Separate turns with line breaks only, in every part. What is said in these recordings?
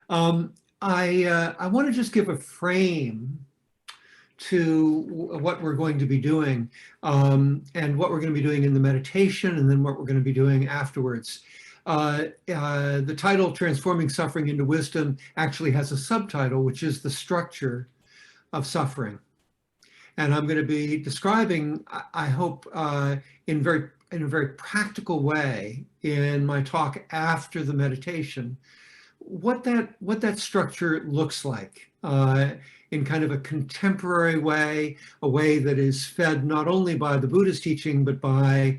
Um, I want to just give a frame to what we're going to be doing, and what we're going to be doing in the meditation, and then what we're going to be doing afterwards. The title, Transforming Suffering into Wisdom, actually has a subtitle, which is The Structure of Suffering. And I'm going to be describing, I hope, in a very practical way in my talk after the meditation, what that structure looks like, in kind of a contemporary way, a way that is fed not only by the Buddhist teaching but by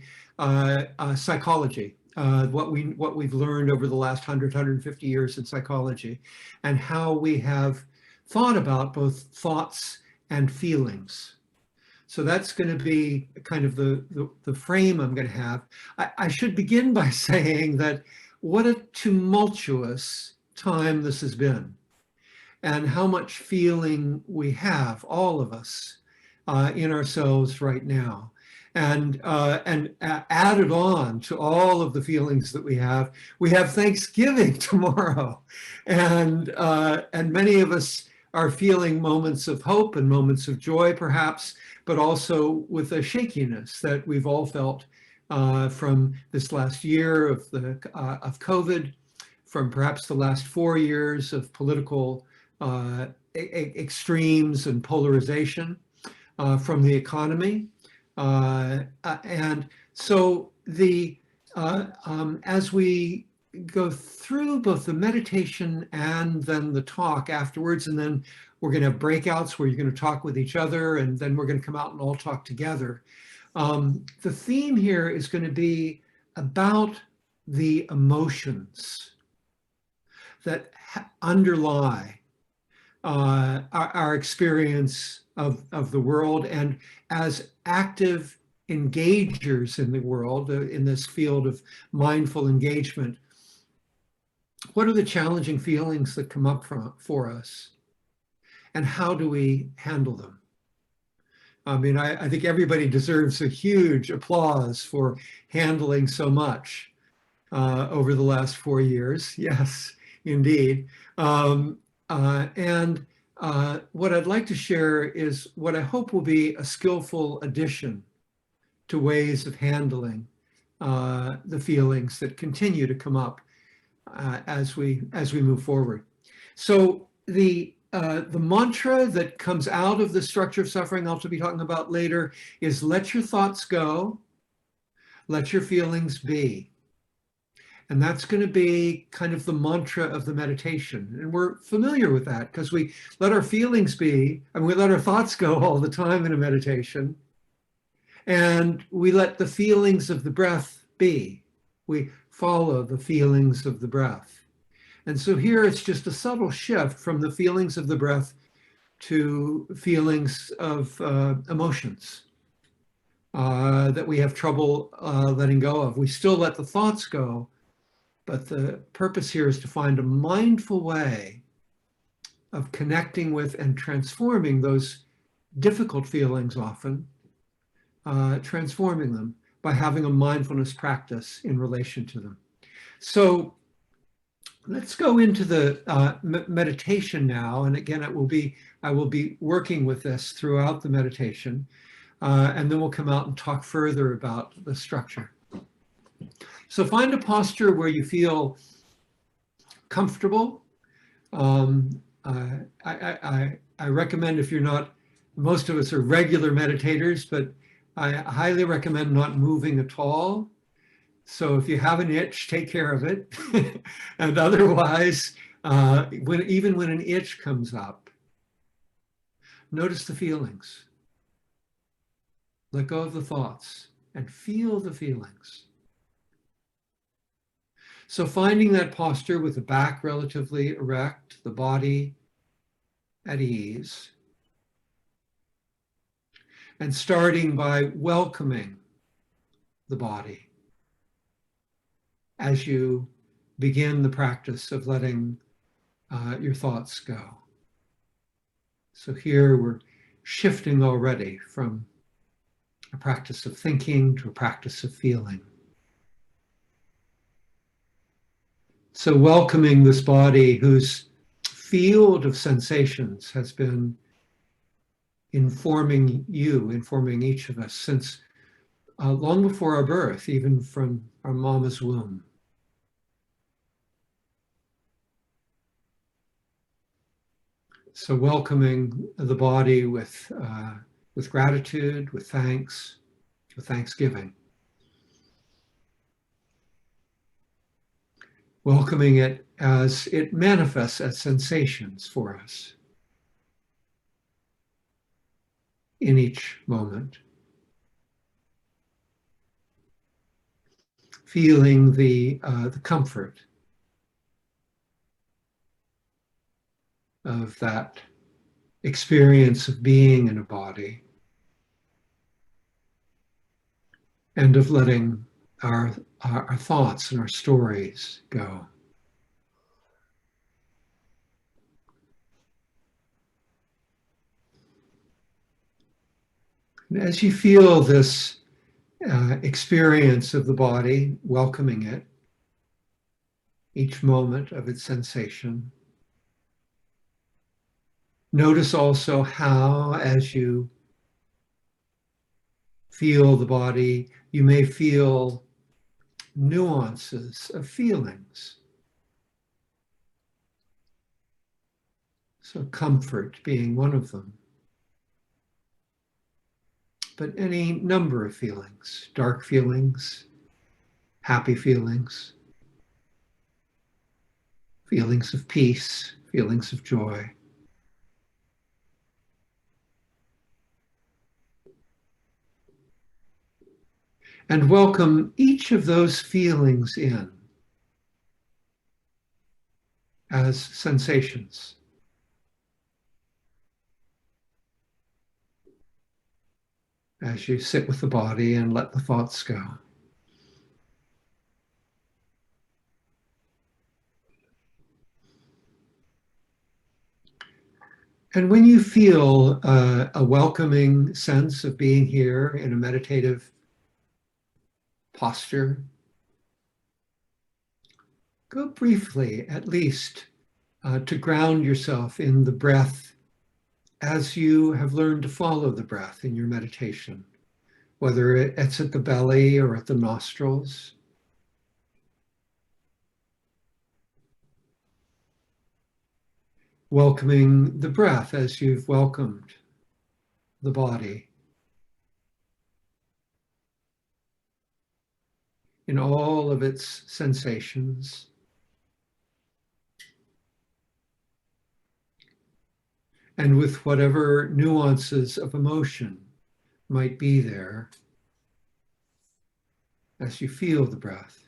psychology, what we've learned over the last 150 years in psychology, and how we have thought about both thoughts and feelings. So that's going to be kind of the frame I'm going to have. I should begin by saying that what a tumultuous time this has been, and how much feeling we have, all of us, in ourselves right now. And added on to all of the feelings that we have Thanksgiving tomorrow, and many of us are feeling moments of hope and moments of joy, perhaps, but also with a shakiness that we've all felt from this last year of COVID, from perhaps the last 4 years of political extremes and polarization, from the economy. And so as we go through both the meditation and then the talk afterwards, and then we're going to have breakouts where you're going to talk with each other, and then we're going to come out and all talk together. The theme here is going to be about the emotions that underlie our experience of the world, and as active engagers in the world, in this field of mindful engagement, what are the challenging feelings that come up for us, and how do we handle them? I mean, I think everybody deserves a huge applause for handling so much over the last 4 years. Yes, indeed. And what I'd like to share is what I hope will be a skillful addition to ways of handling the feelings that continue to come up as we move forward. So the mantra that comes out of the structure of suffering, I'll be talking about later, is let your thoughts go, let your feelings be. And that's going to be kind of the mantra of the meditation. And we're familiar with that because we let our feelings be, and we let our thoughts go all the time in a meditation. And we let the feelings of the breath be. We follow the feelings of the breath. And so here it's just a subtle shift from the feelings of the breath to feelings of emotions that we have trouble letting go of. We still let the thoughts go, but the purpose here is to find a mindful way of connecting with and transforming those difficult feelings often, transforming them by having a mindfulness practice in relation to them. So let's go into the meditation now. And again, I will be working with this throughout the meditation, and then we'll come out and talk further about the structure. So find a posture where you feel comfortable. I recommend, if you're not, most of us are regular meditators, but I highly recommend not moving at all. So if you have an itch, take care of it. And otherwise, even when an itch comes up, notice the feelings. Let go of the thoughts and feel the feelings. So finding that posture with the back relatively erect, the body at ease, and starting by welcoming the body as you begin the practice of letting your thoughts go. So here we're shifting already from a practice of thinking to a practice of feeling. So welcoming this body whose field of sensations has been informing you, informing each of us since long before our birth, even from our mama's womb. So welcoming the body with gratitude, with thanks, with thanksgiving. Welcoming it as it manifests as sensations for us in each moment. Feeling the comfort of that experience of being in a body and of letting our thoughts and our stories go. And as you feel this experience of the body, welcoming it, each moment of its sensation, notice also how, as you feel the body, you may feel nuances of feelings. So comfort being one of them. But any number of feelings, dark feelings, happy feelings, feelings of peace, feelings of joy. And welcome each of those feelings in as sensations. As you sit with the body and let the thoughts go. And when you feel a welcoming sense of being here in a meditative posture, go briefly, at least, to ground yourself in the breath as you have learned to follow the breath in your meditation, whether it's at the belly or at the nostrils. Welcoming the breath as you've welcomed the body in all of its sensations. And with whatever nuances of emotion might be there as you feel the breath.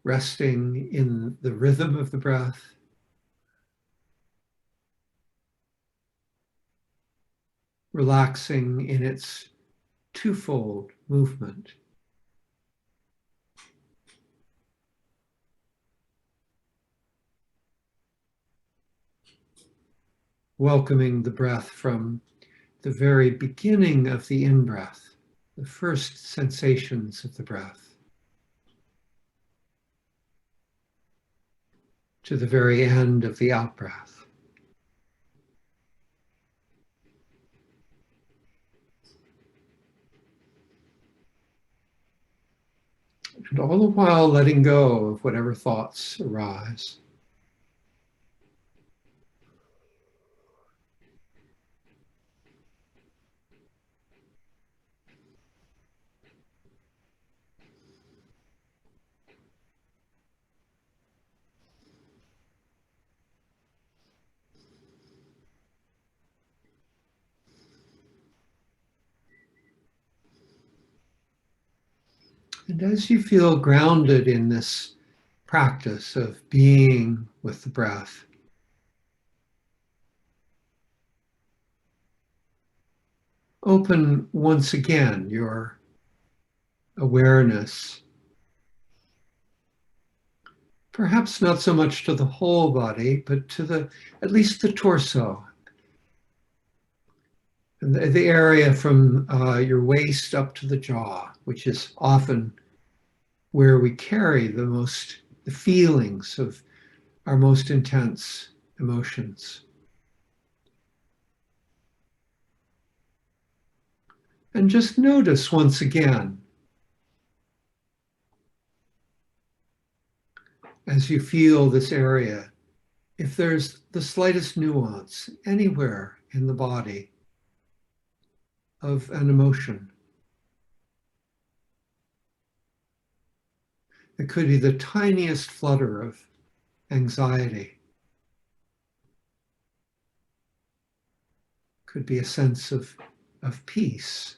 Resting in the rhythm of the breath, relaxing in its twofold movement. Welcoming the breath from the very beginning of the in-breath, the first sensations of the breath, to the very end of the out-breath. And all the while letting go of whatever thoughts arise. And as you feel grounded in this practice of being with the breath, open once again your awareness, perhaps not so much to the whole body, but to at least the torso. And the area from your waist up to the jaw, which is often where we carry the feelings of our most intense emotions. And just notice once again, as you feel this area, if there's the slightest nuance anywhere in the body of an emotion. It could be the tiniest flutter of anxiety. Could be a sense of peace.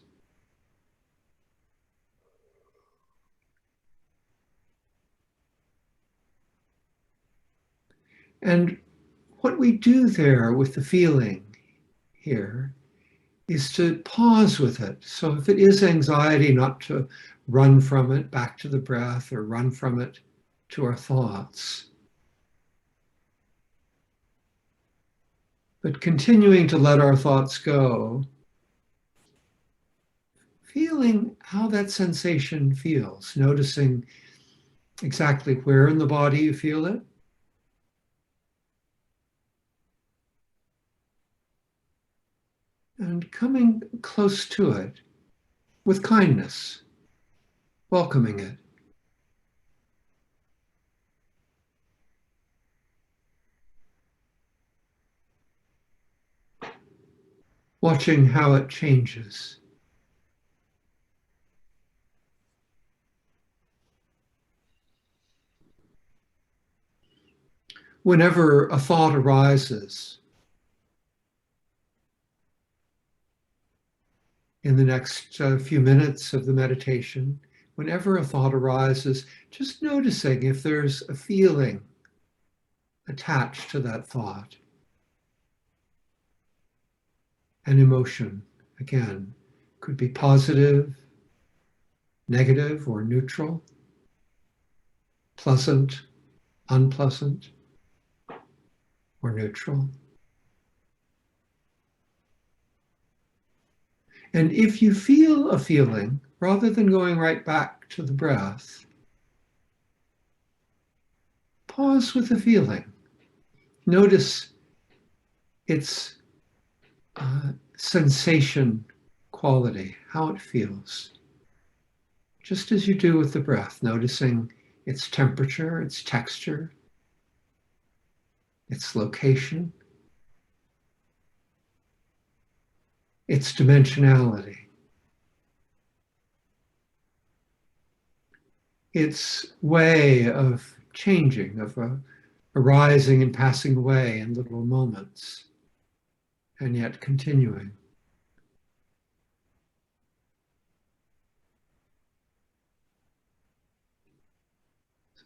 And what we do there with the feeling here is to pause with it. So if it is anxiety, not to run from it back to the breath or run from it to our thoughts, but continuing to let our thoughts go, feeling how that sensation feels, noticing exactly where in the body you feel it, and coming close to it with kindness, welcoming it. Watching how it changes. Whenever a thought arises in the next few minutes of the meditation, whenever a thought arises, just noticing if there's a feeling attached to that thought, an emotion, again, could be positive, negative, or neutral, pleasant, unpleasant, or neutral. And if you feel a feeling, rather than going right back to the breath, pause with the feeling. Notice its sensation quality, how it feels. Just as you do with the breath, noticing its temperature, its texture, its location, its dimensionality, its way of changing, of arising and passing away in little moments, and yet continuing.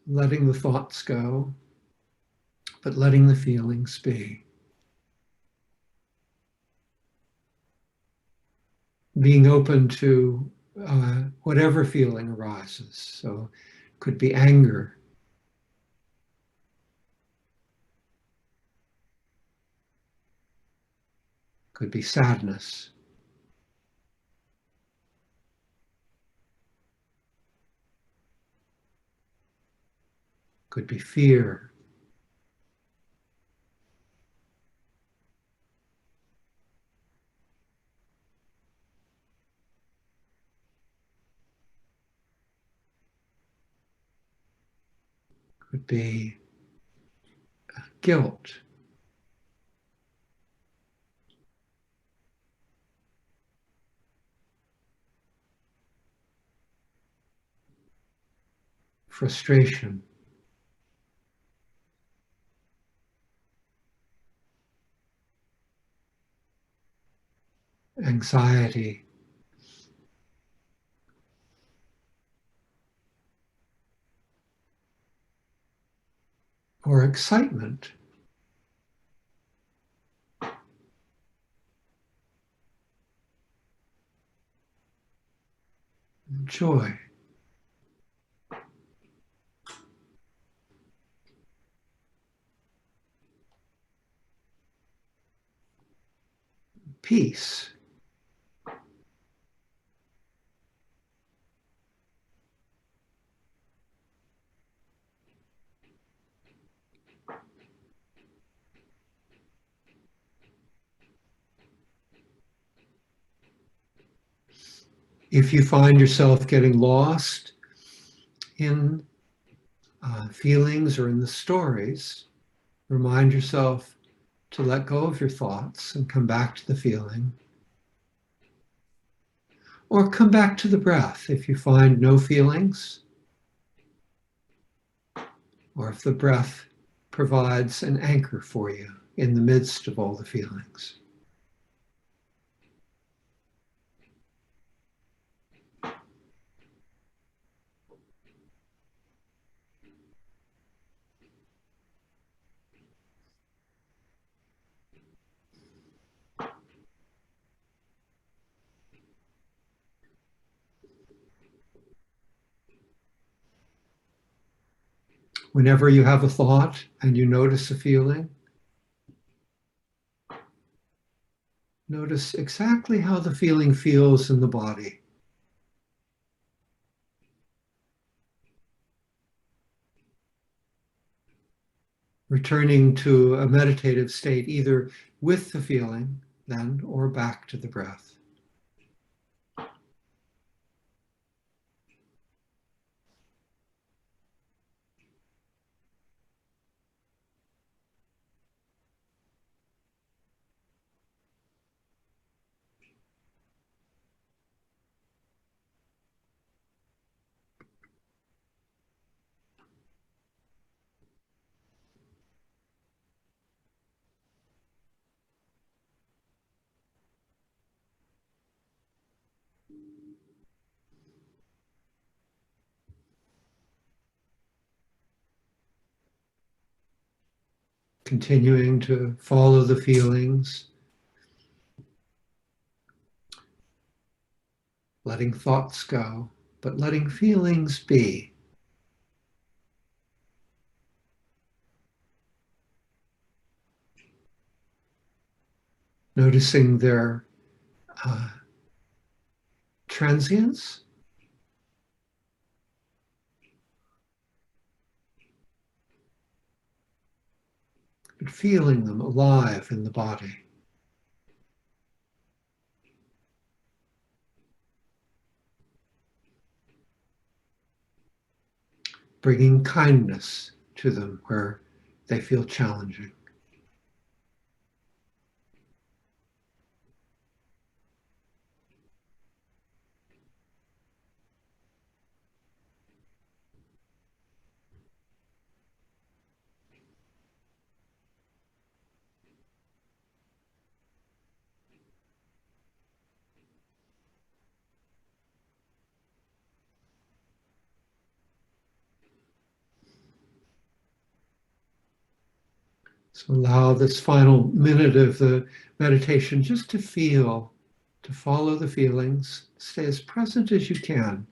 Letting the thoughts go, but letting the feelings be. Being open to whatever feeling arises. So it could be anger, could be sadness, could be fear, could be guilt, frustration, anxiety, or excitement, joy, peace. If you find yourself getting lost in feelings or in the stories, remind yourself to let go of your thoughts and come back to the feeling. Or come back to the breath if you find no feelings, or if the breath provides an anchor for you in the midst of all the feelings. Whenever you have a thought and you notice a feeling, notice exactly how the feeling feels in the body. Returning to a meditative state, either with the feeling then or back to the breath. Continuing to follow the feelings, letting thoughts go, but letting feelings be. Noticing their transience, but feeling them alive in the body. Bringing kindness to them where they feel challenging. So allow this final minute of the meditation just to feel, to follow the feelings, stay as present as you can.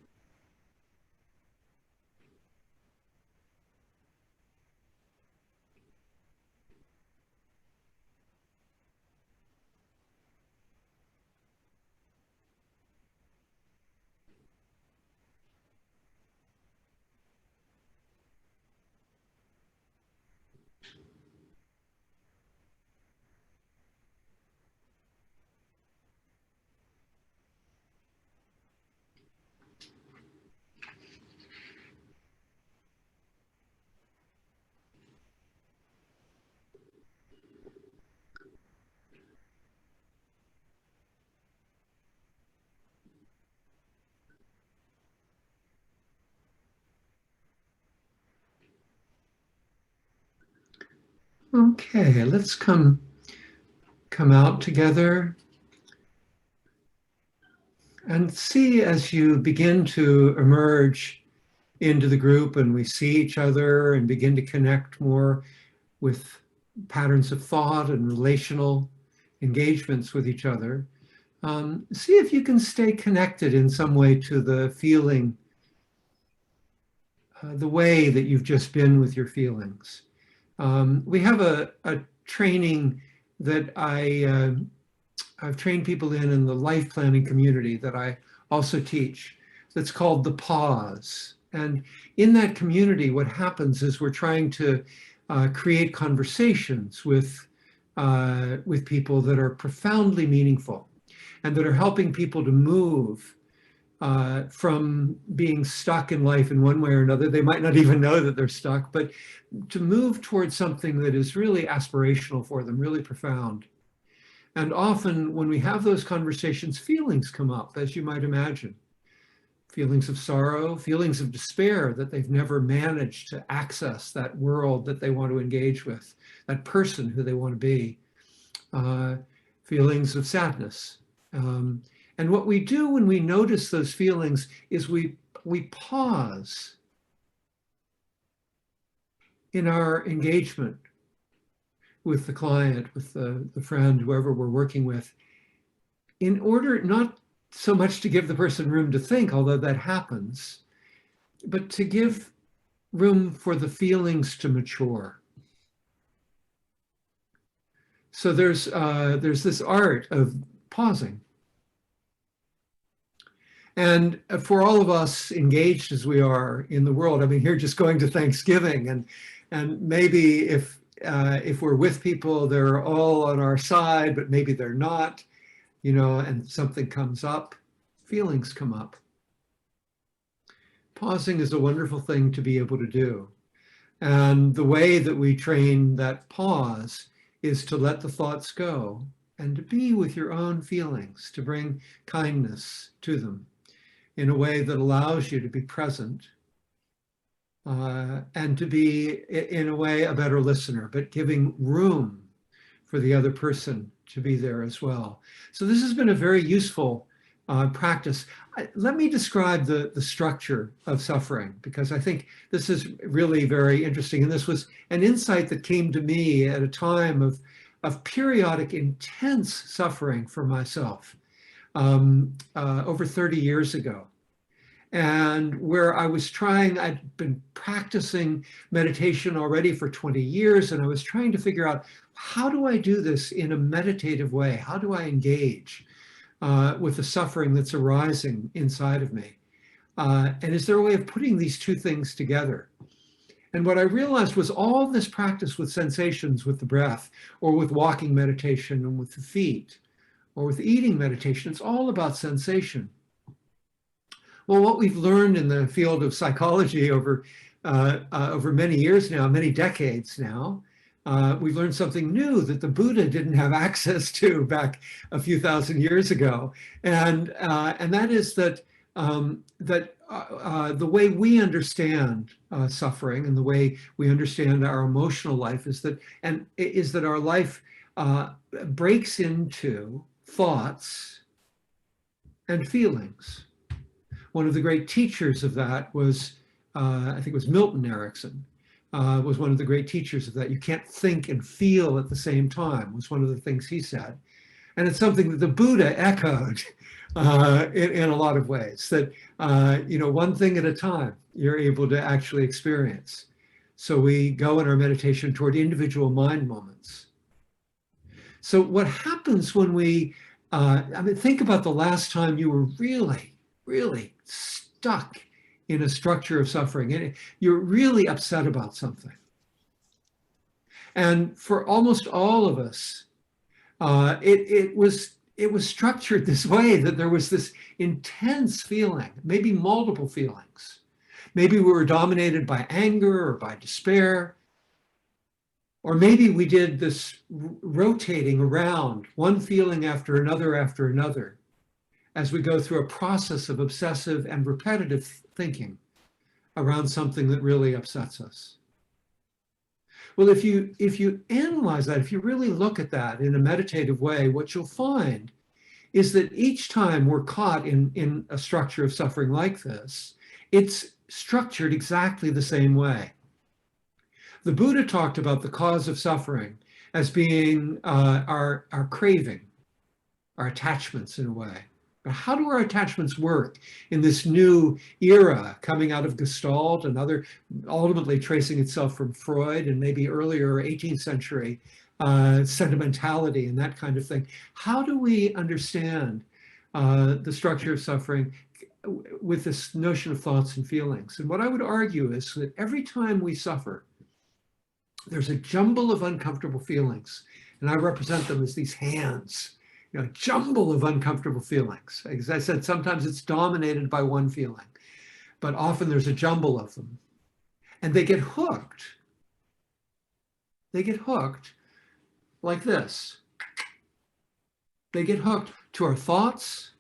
Okay, let's come out together and see as you begin to emerge into the group and we see each other and begin to connect more with patterns of thought and relational engagements with each other. See if you can stay connected in some way to the feeling, the way that you've just been with your feelings. We have a training that I've trained people in the life planning community that I also teach, that's called the pause. And in that community, what happens is we're trying to create conversations with people that are profoundly meaningful and that are helping people to move from being stuck in life in one way or another. They might not even know that they're stuck, but to move towards something that is really aspirational for them, really profound. And often when we have those conversations, feelings come up, as you might imagine. Feelings of sorrow, feelings of despair that they've never managed to access that world that they want to engage with, that person who they want to be. Feelings of sadness. And what we do when we notice those feelings is we pause in our engagement with the client, with the friend, whoever we're working with, in order not so much to give the person room to think, although that happens, but to give room for the feelings to mature. So there's this art of pausing. And for all of us engaged as we are in the world, I mean, here just going to Thanksgiving, and maybe if we're with people, they're all on our side, but maybe they're not, you know, and something comes up, feelings come up. Pausing is a wonderful thing to be able to do. And the way that we train that pause is to let the thoughts go and to be with your own feelings, to bring kindness to them in a way that allows you to be present and to be, in a way, a better listener, but giving room for the other person to be there as well. So this has been a very useful practice. Let me describe the structure of suffering, because I think this is really very interesting. And this was an insight that came to me at a time of periodic intense suffering for myself over 30 years ago. And where I was trying, I'd been practicing meditation already for 20 years, and I was trying to figure out, how do I do this in a meditative way? How do I engage with the suffering that's arising inside of me? And is there a way of putting these two things together? And what I realized was all this practice with sensations, with the breath, or with walking meditation and with the feet, or with eating meditation, it's all about sensation. Well, what we've learned in the field of psychology over many years now, many decades now, we've learned something new that the Buddha didn't have access to back a few thousand years ago, and that is that the way we understand suffering and the way we understand our emotional life is that our life breaks into thoughts and feelings. One of the great teachers of that was, I think it was Milton Erickson, was one of the great teachers of that. You can't think and feel at the same time, was one of the things he said. And it's something that the Buddha echoed in a lot of ways, that, you know, one thing at a time, you're able to actually experience. So we go in our meditation toward individual mind moments. So what happens when we, I mean, think about the last time you were really stuck in a structure of suffering, and you're really upset about something. And for almost all of us, it was structured this way, that there was this intense feeling, maybe multiple feelings. Maybe we were dominated by anger or by despair, or maybe we did this rotating around, one feeling after another, as we go through a process of obsessive and repetitive thinking around something that really upsets us. Well, if you analyze that, if you really look at that in a meditative way, what you'll find is that each time we're caught in a structure of suffering like this, it's structured exactly the same way. The Buddha talked about the cause of suffering as being our craving, our attachments in a way. But how do our attachments work in this new era coming out of Gestalt and other, ultimately tracing itself from Freud and maybe earlier 18th century sentimentality and that kind of thing? How do we understand the structure of suffering with this notion of thoughts and feelings? And what I would argue is that every time we suffer, there's a jumble of uncomfortable feelings, and I represent them as these hands jumble of uncomfortable feelings. As I said, sometimes it's dominated by one feeling, but often there's a jumble of them. And they get hooked. They get hooked like this. They get hooked to our thoughts,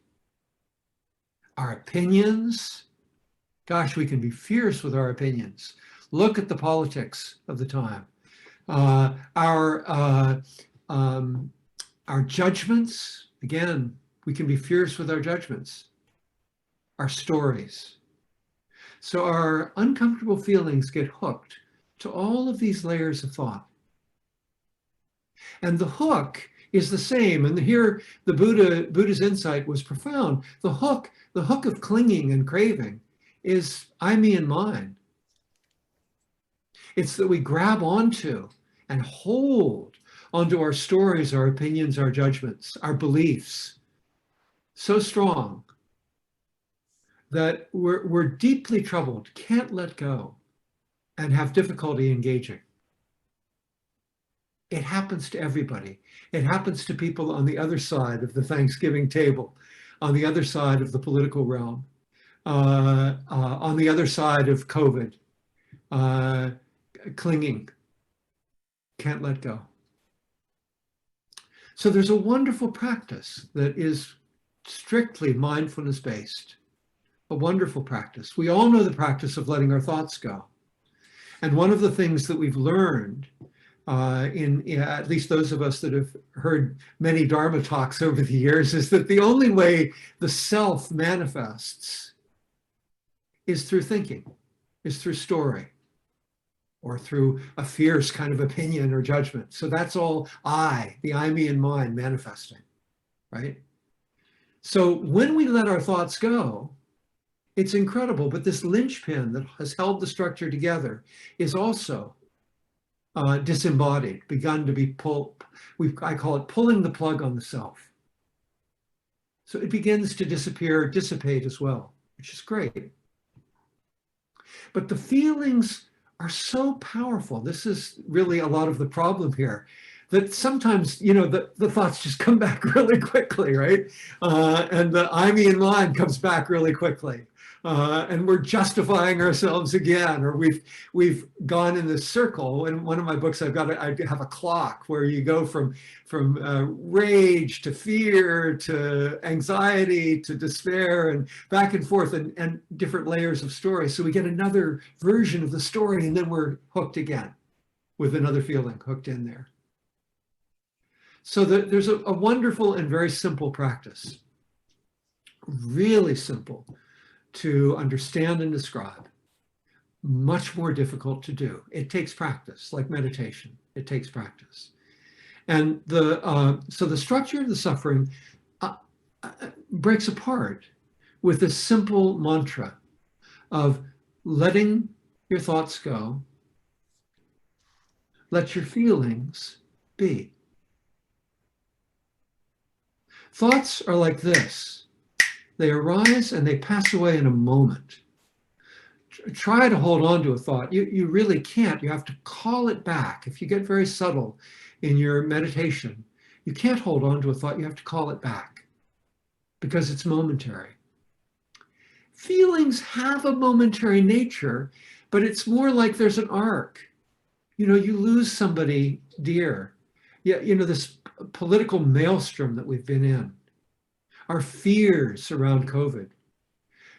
our opinions. Gosh, we can be fierce with our opinions. Look at the politics of the time. Our judgments, again, we can be fierce with our judgments. Our stories. So our uncomfortable feelings get hooked to all of these layers of thought. And the hook is the same. And here the Buddha's insight was profound. The hook of clinging and craving is I, me, and mine. It's that we grab onto and hold onto our stories, our opinions, our judgments, our beliefs so strong that we're deeply troubled, can't let go, and have difficulty engaging. It happens to everybody. It happens to people on the other side of the Thanksgiving table, on the other side of the political realm, on the other side of COVID, clinging, can't let go. So there's a wonderful practice that is strictly mindfulness-based, a wonderful practice. We all know the practice of letting our thoughts go. And one of the things that we've learned at least those of us that have heard many Dharma talks over the years, is that the only way the self manifests is through thinking, is through story, or through a fierce kind of opinion or judgment. So that's all the I, me, and mine manifesting, right? So when we let our thoughts go, it's incredible, but this linchpin that has held the structure together is also disembodied, begun to be pulled. I call it pulling the plug on the self. So it begins to disappear, dissipate as well, which is great. But the feelings are so powerful. This is really a lot of the problem here, that sometimes, the thoughts just come back really quickly, right? And the I, me, and mine comes back really quickly. And we're justifying ourselves again, or we've gone in this circle. In one of my books, I have a clock where you go from rage to fear to anxiety to despair and back and forth, and different layers of story. So we get another version of the story, and then we're hooked again with another feeling hooked in there. So there's a wonderful and very simple practice, really simple to understand and describe, much more difficult to do. It takes practice, like meditation. It takes practice. And so the structure of the suffering breaks apart with this simple mantra of letting your thoughts go, let your feelings be. Thoughts are like this. They arise and they pass away in a moment. Try to hold on to a thought. You really can't. You have to call it back. If you get very subtle in your meditation, you can't hold on to a thought. You have to call it back because it's momentary. Feelings have a momentary nature, but it's more like there's an arc. You lose somebody dear. Yeah, this political maelstrom that we've been in. Our fears around COVID.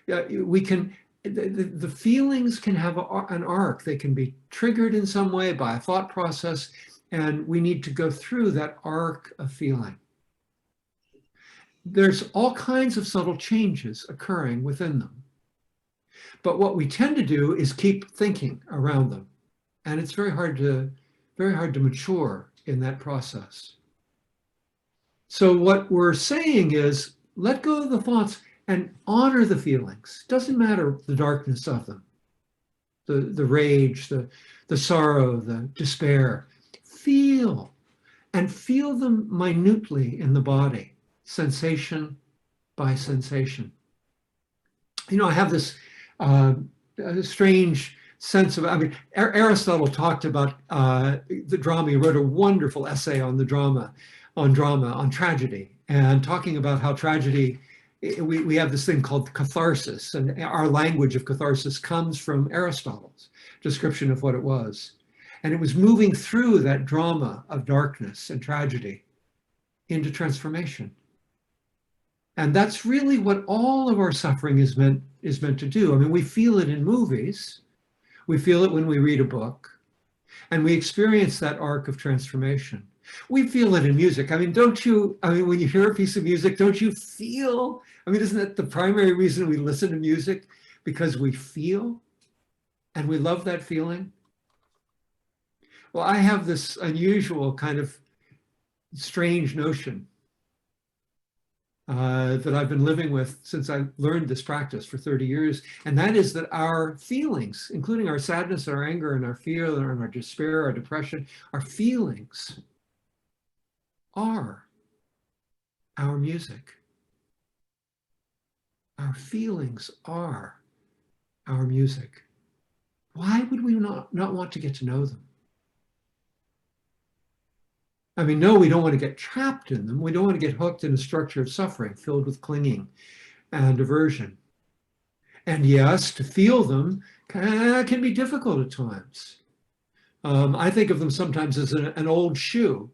The feelings can have an arc. They can be triggered in some way by a thought process, and we need to go through that arc of feeling. There's all kinds of subtle changes occurring within them. But what we tend to do is keep thinking around them. And it's very hard to mature in that process. So what we're saying is, let go of the thoughts and honor the feelings. Doesn't matter the darkness of them, the rage, the sorrow, the despair. Feel them minutely in the body, sensation by sensation. I have this strange sense of, Aristotle talked about the drama. He wrote a wonderful essay on the drama. on drama, on tragedy, and talking about how tragedy, we have this thing called catharsis, and our language of catharsis comes from Aristotle's description of what it was. And it was moving through that drama of darkness and tragedy into transformation. And that's really what all of our suffering is meant to do. I mean, we feel it in movies, we feel it when we read a book, and we experience that arc of transformation. We feel it in music. I mean, when you hear a piece of music, don't you feel? I mean, isn't that the primary reason we listen to music? Because we feel and we love that feeling. Well, I have this unusual kind of strange notion that I've been living with since I learned this practice for 30 years. And that is that our feelings, including our sadness, our anger, and our fear, and our despair, our depression, our feelings are our music. Our feelings are our music. Why would we not want to get to know them? I mean, no, we don't want to get trapped in them. We don't want to get hooked in a structure of suffering filled with clinging and aversion. And yes, to feel them can be difficult at times. I think of them sometimes as an old shoe.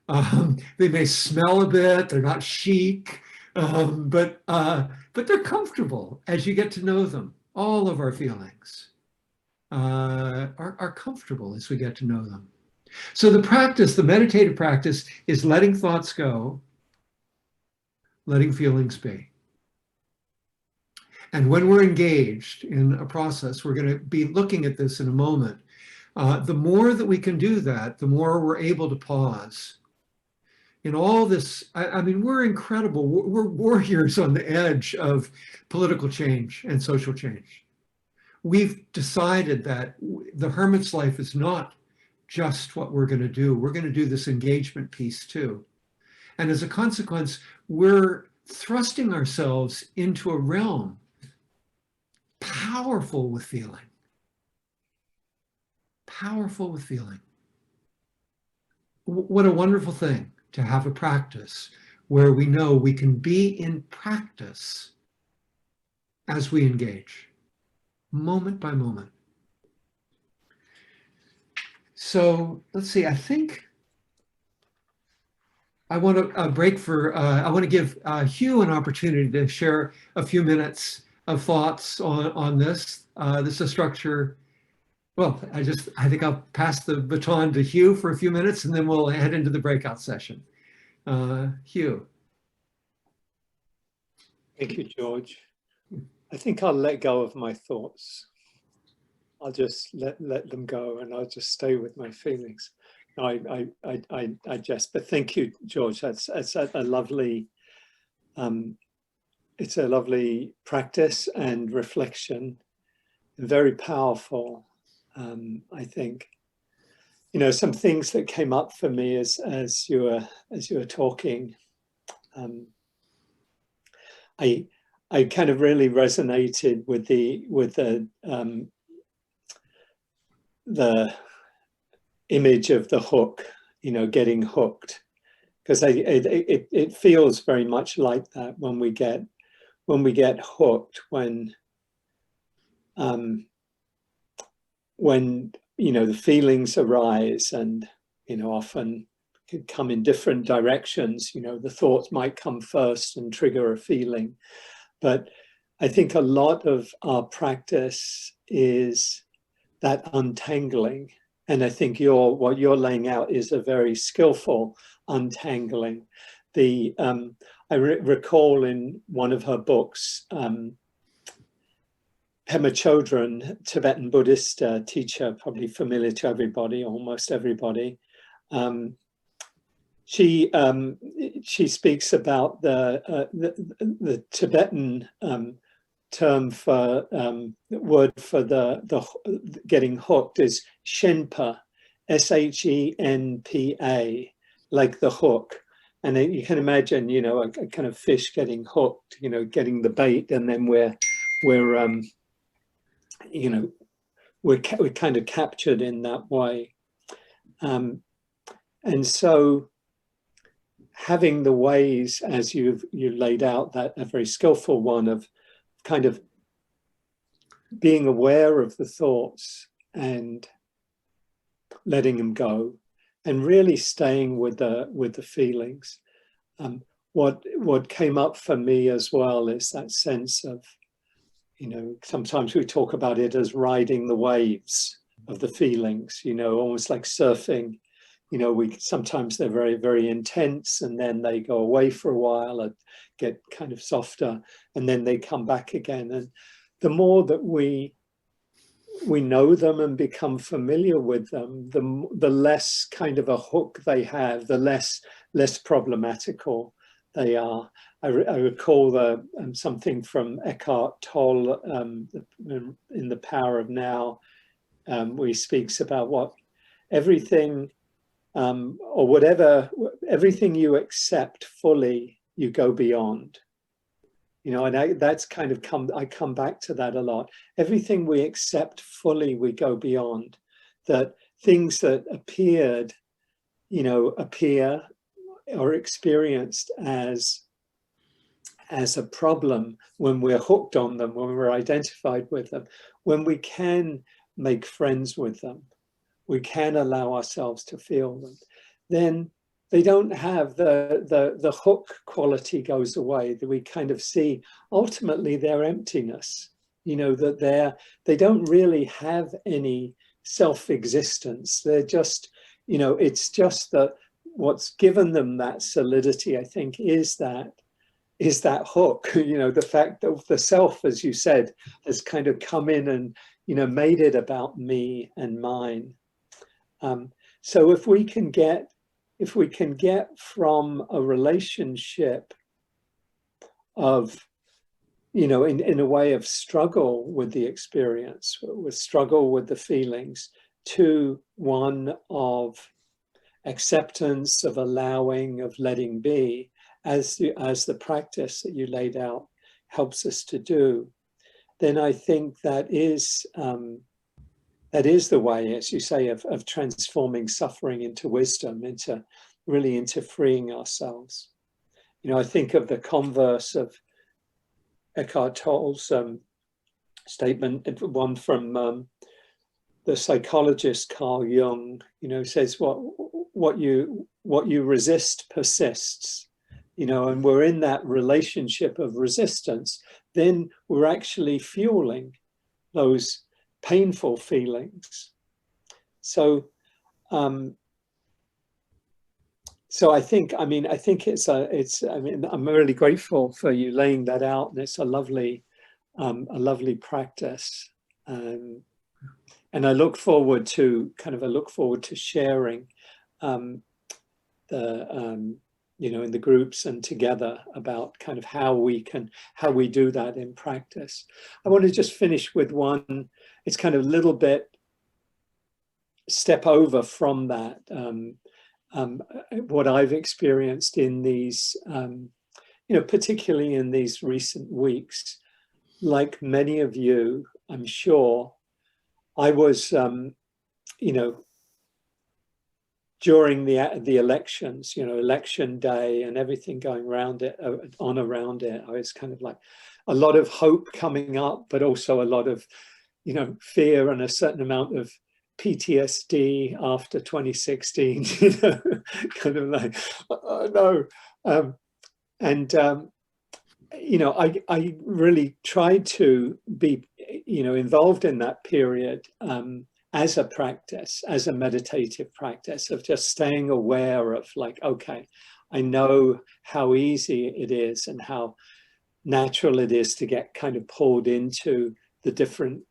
They may smell a bit, they're not chic, but they're comfortable as you get to know them. All of our feelings are comfortable as we get to know them. So the practice, the meditative practice, is letting thoughts go, letting feelings be. And when we're engaged in a process, we're going to be looking at this in a moment. The more that we can do that, the more we're able to pause. In all this, I mean, we're incredible. We're warriors on the edge of political change and social change. We've decided that the hermit's life is not just what we're going to do. We're going to do this engagement piece too. And as a consequence, we're thrusting ourselves into a realm powerful with feeling. Powerful with feeling. What a wonderful thing to have a practice where we know we can be in practice as we engage, moment by moment. So let's see, I think I want to break for, I want to give Hugh an opportunity to share a few minutes of thoughts on this. This is a structure. Well, I think I'll pass the baton to Hugh for a few minutes and then we'll head into the breakout session. Hugh.
Thank you, George. I think I'll let go of my thoughts. I'll just let them go and I'll just stay with my feelings. I but thank you, George. That's a lovely, it's a lovely practice and reflection, very powerful. I think, you know, some things that came up for me as you were talking. I kind of really resonated with the image of the hook, you know, getting hooked, because it feels very much like that when we get hooked, when you know the feelings arise, and you know often could come in different directions. You know, the thoughts might come first and trigger a feeling, but I think a lot of our practice is that untangling. And I think what you're laying out is a very skillful untangling. I recall in one of her books, Pema Chodron, Tibetan Buddhist teacher, probably familiar to everybody, almost everybody. She speaks about the Tibetan term for word for the getting hooked is shenpa, SHENPA, like the hook. And you can imagine, you know, a kind of fish getting hooked, you know, getting the bait, and then we're you know, we're kind of captured in that way. And so having the ways, as you laid out, that a very skillful one of kind of being aware of the thoughts and letting them go, and really staying with the feelings. What came up for me as well is that sense of, you know, sometimes we talk about it as riding the waves of the feelings, you know, almost like surfing. You know, sometimes they're very, very intense, and then they go away for a while and get kind of softer, and then they come back again. And the more that we know them and become familiar with them, the less kind of a hook they have, the less problematical they are. I recall something from Eckhart Tolle in The Power of Now, where he speaks about what everything or whatever, everything you accept fully, you go beyond. You know, and that's kind of I come back to that a lot. Everything we accept fully, we go beyond. That things that appeared, you know, appear or experienced as a problem when we're hooked on them, when we're identified with them, when we can make friends with them, we can allow ourselves to feel them, then they don't have the hook quality goes away, that we kind of see ultimately their emptiness, you know, that they don't really have any self-existence. They're just, you know, it's just that what's given them that solidity, I think, is that hook, you know, the fact that the self, as you said, has kind of come in and, you know, made it about me and mine. So if we can get from a relationship of, you know, in a way of struggle with the experience, with struggle with the feelings, to one of acceptance, of allowing, of letting be, as the practice that you laid out helps us to do, then I think that is the way, as you say, of transforming suffering into wisdom, into freeing ourselves. You know, I think of the converse of Eckhart Tolle's statement, one from the psychologist Carl Jung. You know, says what you resist persists. You know, and we're in that relationship of resistance, then we're actually fueling those painful feelings. So, so I think I'm really grateful for you laying that out, and it's a lovely practice. And I look forward to sharing you know, in the groups and together about kind of how we do that in practice. I want to just finish with one. It's kind of a little bit step over from that. What I've experienced in these, you know, particularly in these recent weeks, like many of you, I'm sure, I was, you know, during the elections, you know, election day and everything going around it, I was kind of like a lot of hope coming up, but also a lot of, you know, fear and a certain amount of PTSD after 2016, you know, kind of like, oh no. You know, I really tried to be, you know, involved in that period as a practice, as a meditative practice of just staying aware of like, okay, I know how easy it is and how natural it is to get kind of pulled into the different,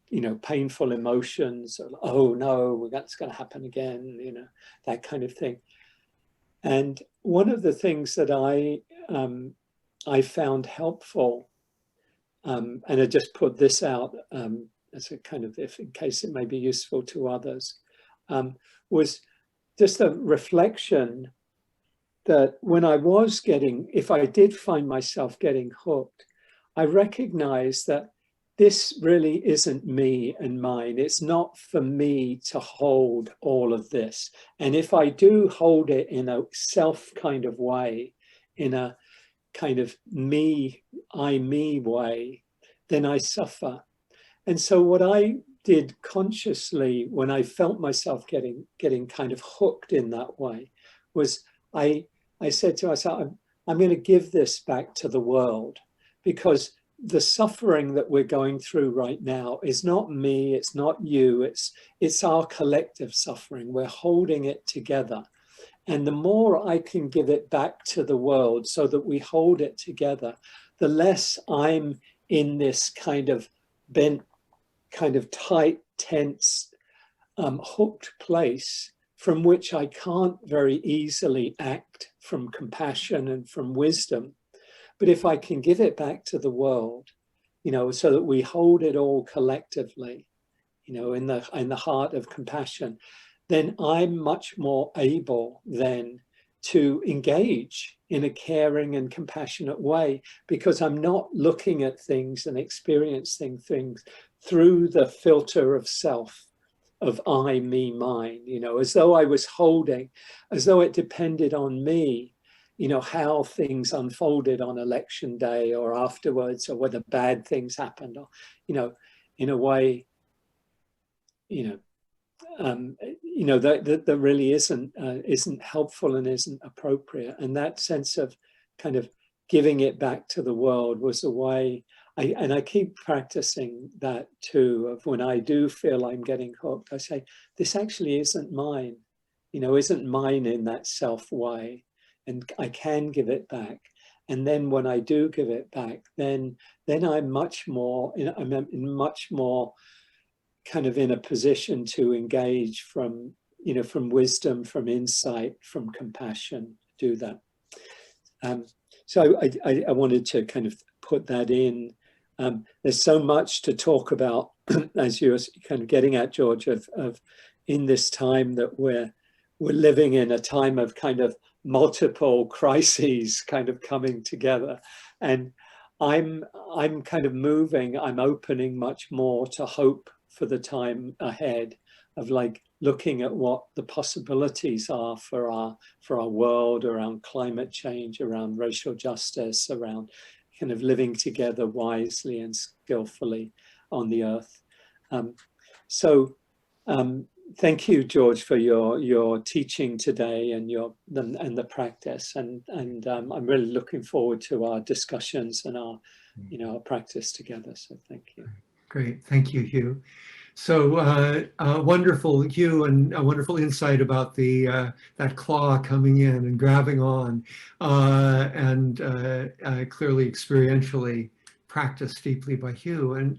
you know, painful emotions. Of, oh no, that's going to happen again, you know, that kind of thing. And one of the things that I found helpful, and I just put this out as a kind of, if in case it may be useful to others, was just a reflection that when I was if I did find myself getting hooked, I recognized that this really isn't me and mine. It's not for me to hold all of this. And if I do hold it in a self kind of way, in a kind of me way, then I suffer. And so what I did consciously when I felt myself getting kind of hooked in that way was I said to myself, I'm going to give this back to the world, because the suffering that we're going through right now is not me, it's not you, it's our collective suffering. We're holding it together. And the more I can give it back to the world so that we hold it together, the less I'm in this kind of bent, kind of tight, tense, hooked place from which I can't very easily act from compassion and from wisdom. But if I can give it back to the world, you know, so that we hold it all collectively, you know, in the heart of compassion, then I'm much more able then to engage in a caring and compassionate way, because I'm not looking at things and experiencing things through the filter of self, of I, me, mine, you know, as though I was holding, as though it depended on me, you know, how things unfolded on election day or afterwards, or whether bad things happened, or, you know, in a way, you know, that really isn't helpful and isn't appropriate. And that sense of kind of giving it back to the world was a way. And I keep practicing that too, of when I do feel I'm getting hooked, I say, this actually isn't mine, you know, isn't mine in that self way. And I can give it back. And then when I do give it back, then I'm much more, I'm in much more kind of in a position to engage from, you know, from wisdom, from insight, from compassion, do that. So I wanted to kind of put that in. There's so much to talk about, as you're kind of getting at, George, of in this time that we're living in, a time of kind of multiple crises kind of coming together. And I'm kind of moving, I'm opening much more to hope for the time ahead, of like looking at what the possibilities are for our world, around climate change, around racial justice, around kind of living together wisely and skillfully on the earth. Thank you, George, for your teaching today and the practice, and I'm really looking forward to our discussions and our, you know, our practice together. So thank you.
Great, thank you, Hugh. So wonderful, Hugh, and a wonderful insight about the that claw coming in and grabbing on, and clearly experientially practiced deeply by Hugh. And